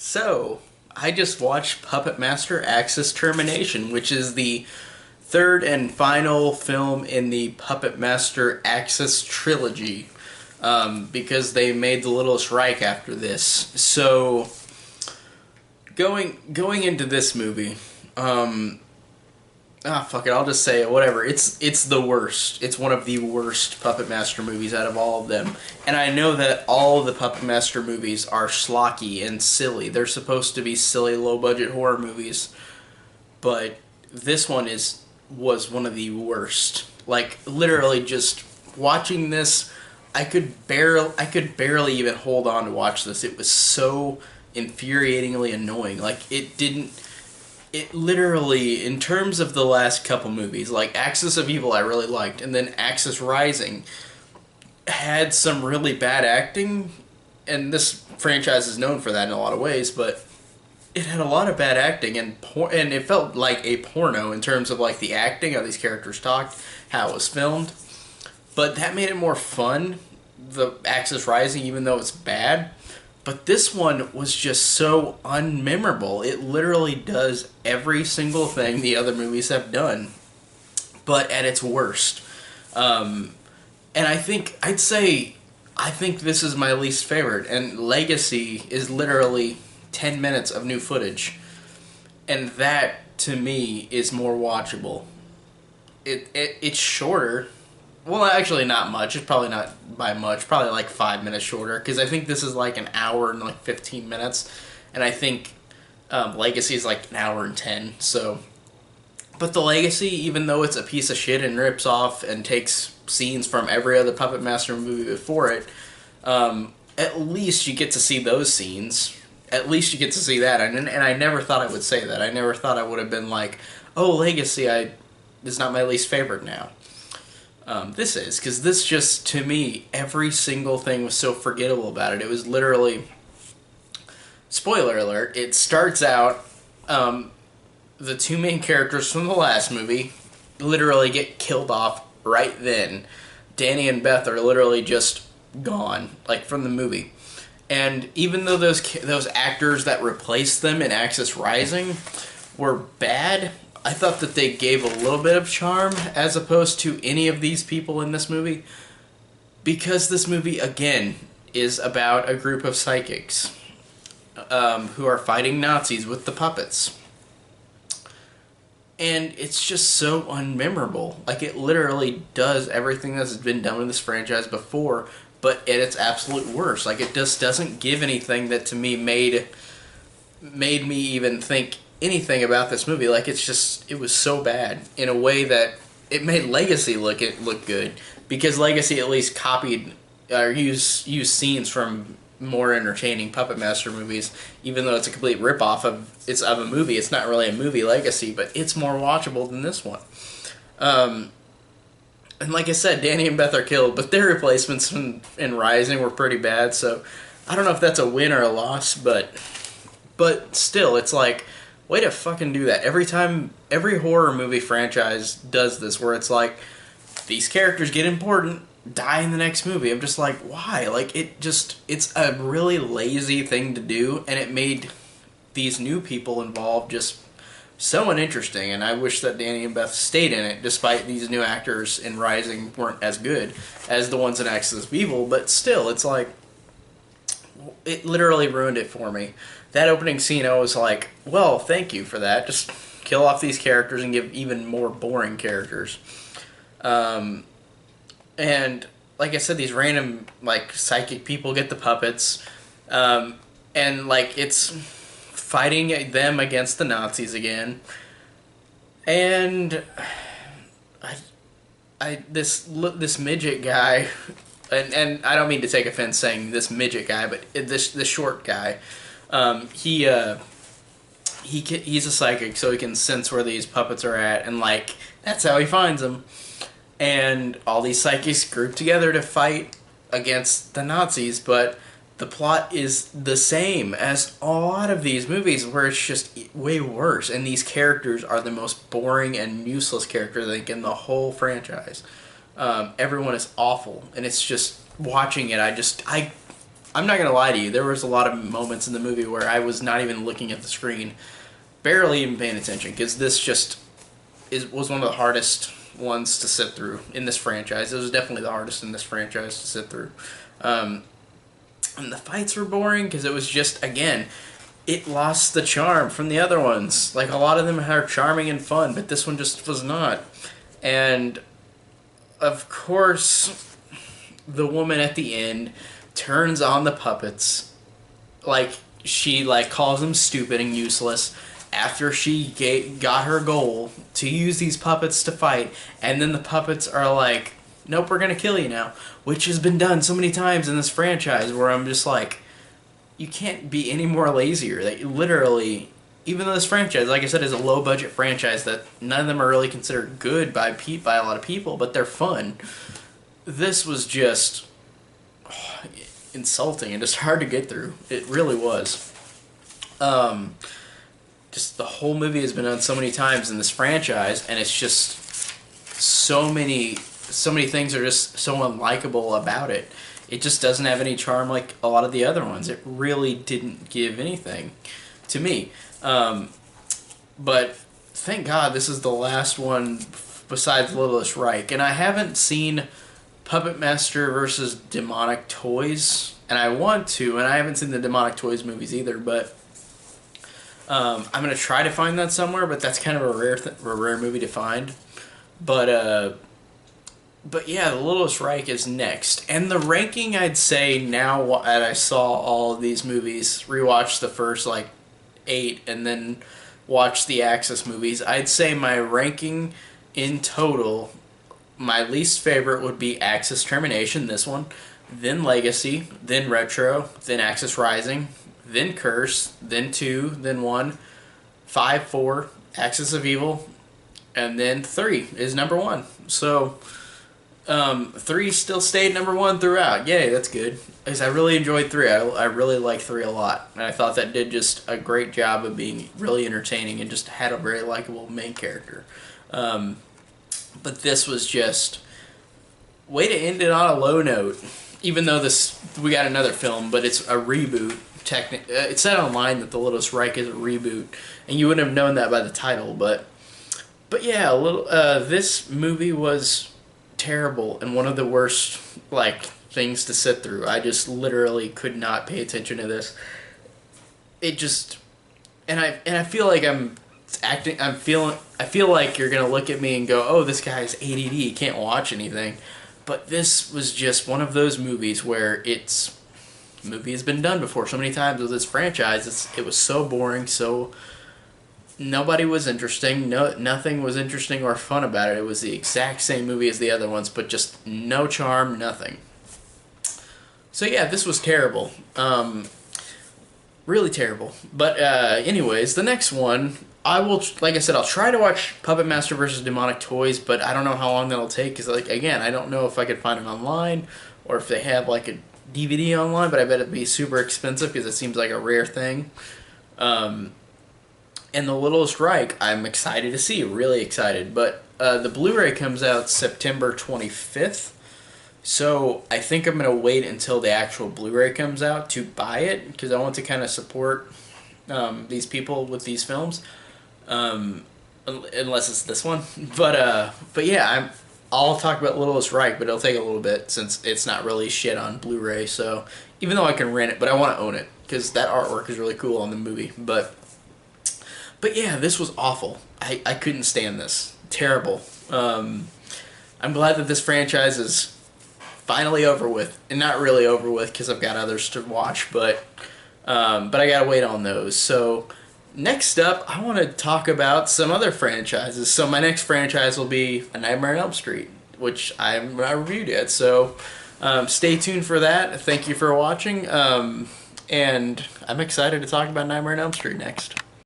So, I just watched Puppet Master Axis Termination, which is the third and final film in the Puppet Master Axis trilogy, because they made the Littlest Reich after this. So, going into this movie, fuck it, I'll just say it, whatever. It's the worst. It's one of the worst Puppet Master movies out of all of them. And I know that all of the Puppet Master movies are schlocky and silly. They're supposed to be silly, low-budget horror movies. But this one was one of the worst. Like, literally just watching this, I could barely even hold on to watch this. It was so infuriatingly annoying. Like, it literally, in terms of the last couple movies, like Axis of Evil I really liked, and then Axis Rising had some really bad acting, and this franchise is known for that in a lot of ways, but it had a lot of bad acting, and it felt like a porno in terms of like the acting, how these characters talked, how it was filmed, but that made it more fun, the Axis Rising, even though it's bad. But this one was just so unmemorable. It literally does every single thing the other movies have done, but at its worst. And I think this is my least favorite. And Legacy is literally 10 minutes of new footage, and that to me is more watchable. It's shorter. Well, actually, not much. It's probably not by much. Probably like 5 minutes shorter, because I think this is like an hour and like 15 minutes, and I think Legacy is like an hour and 10. So, but the Legacy, even though it's a piece of shit and rips off and takes scenes from every other Puppet Master movie before it, at least you get to see those scenes. At least you get to see that, and I never thought I would say that. I never thought I would have been like, oh, Legacy, is not my least favorite now. This is, because this just, to me, every single thing was so forgettable about it. It was literally, spoiler alert, it starts out, the two main characters from the last movie literally get killed off right then. Danny and Beth are literally just gone, like, from the movie. And even though those actors that replaced them in Axis Rising were bad, I thought that they gave a little bit of charm as opposed to any of these people in this movie, because this movie, again, is about a group of psychics who are fighting Nazis with the puppets. And it's just so unmemorable. Like, it literally does everything that's been done in this franchise before, but at its absolute worst. Like, it just doesn't give anything that, to me, made me even think anything about this movie. Like, it was so bad in a way that it made Legacy look good, because Legacy at least copied or used scenes from more entertaining Puppet Master movies, even though it's a complete ripoff of a movie. It's not really a movie, Legacy, but it's more watchable than this one. And like I said, Danny and Beth are killed, but their replacements in Rising were pretty bad, so I don't know if that's a win or a loss, but still, it's like, way to fucking do that. Every horror movie franchise does this, where it's like, these characters get important, die in the next movie. I'm just like, why? Like, it's a really lazy thing to do, and it made these new people involved just so uninteresting, and I wish that Danny and Beth stayed in it, despite these new actors in Rising weren't as good as the ones in Axis of Evil, but still, it's like, it literally ruined it for me. That opening scene, I was like, well, thank you for that. Just kill off these characters and give even more boring characters. And, like I said, these random, like, psychic people get the puppets. And, like, it's fighting them against the Nazis again. And this midget guy, and I don't mean to take offense saying this midget guy, but this short guy, he's a psychic, so he can sense where these puppets are at, and like, that's how he finds them. And all these psychics group together to fight against the Nazis, but the plot is the same as a lot of these movies, where it's just way worse, and these characters are the most boring and useless characters, I think, in the whole franchise. Everyone is awful, and it's just, watching it, I'm not gonna lie to you. There was a lot of moments in the movie where I was not even looking at the screen, barely even paying attention, because this just was one of the hardest ones to sit through in this franchise. It was definitely the hardest in this franchise to sit through. And the fights were boring because it was just, again, it lost the charm from the other ones. Like, a lot of them are charming and fun, but this one just was not. And, of course, the woman at the end turns on the puppets. Like, she, like, calls them stupid and useless after she got her goal to use these puppets to fight. And then the puppets are like, nope, we're gonna kill you now. Which has been done so many times in this franchise where I'm just like, you can't be any more lazier. That literally, even though this franchise, like I said, is a low-budget franchise that none of them are really considered good by a lot of people, but they're fun. This was just insulting and just hard to get through. It really was. Just the whole movie has been done so many times in this franchise, and it's just so many things are just so unlikable about it. It just doesn't have any charm like a lot of the other ones. It really didn't give anything to me. But thank God this is the last one besides Littlest Reich. And I haven't seen Puppet Master versus Demonic Toys, and I want to, and I haven't seen the Demonic Toys movies either, but I'm going to try to find that somewhere, but that's kind of a rare movie to find. But yeah, The Littlest Reich is next. And the ranking, I'd say, now that I saw all of these movies, rewatched the first, 8, and then watched the Axis movies, I'd say my ranking in total, my least favorite would be Axis Termination, this one, then Legacy, then Retro, then Axis Rising, then Curse, then 2, then 1, 5, 4, Axis of Evil, and then 3 is number 1. So 3 still stayed number 1 throughout. Yay, that's good. Because I really enjoyed 3. I really liked 3 a lot. And I thought that did just a great job of being really entertaining and just had a very likable main character. But this was just way to end it on a low note. Even though we got another film, but it's a reboot. It said online that The Littlest Reich is a reboot, and you wouldn't have known that by the title. But yeah, this movie was terrible and one of the worst things to sit through. I just literally could not pay attention to this. It just, and I feel like I feel like you're gonna look at me and go, oh, this guy's ADD, he can't watch anything. But this was just one of those movies where movie has been done before so many times with this franchise. It was so boring, so nobody was interesting. Nothing was interesting or fun about it. It was the exact same movie as the other ones, but just no charm, nothing. So yeah, this was terrible. Really terrible. But anyways, the next one, like I said, I'll try to watch Puppet Master vs. Demonic Toys, but I don't know how long that'll take, because again, I don't know if I could find it online or if they have a DVD online, but I bet it'd be super expensive because it seems like a rare thing. And The Littlest Reich, I'm excited to see, really excited. But the Blu-ray comes out September 25th, so I think I'm going to wait until the actual Blu-ray comes out to buy it, because I want to kind of support these people with these films, unless it's this one. But yeah, I'll talk about Littlest Reich, but it'll take a little bit since it's not really shit on Blu-ray. So even though I can rent it, but I want to own it because that artwork is really cool on the movie. But yeah, this was awful. I couldn't stand this. Terrible. I'm glad that this franchise is finally over with, and not really over with because I've got others to watch, but I gotta wait on those. So next up, I want to talk about some other franchises. So my next franchise will be A Nightmare on Elm Street, which I haven't reviewed yet. So stay tuned for that. Thank you for watching, and I'm excited to talk about Nightmare on Elm Street next.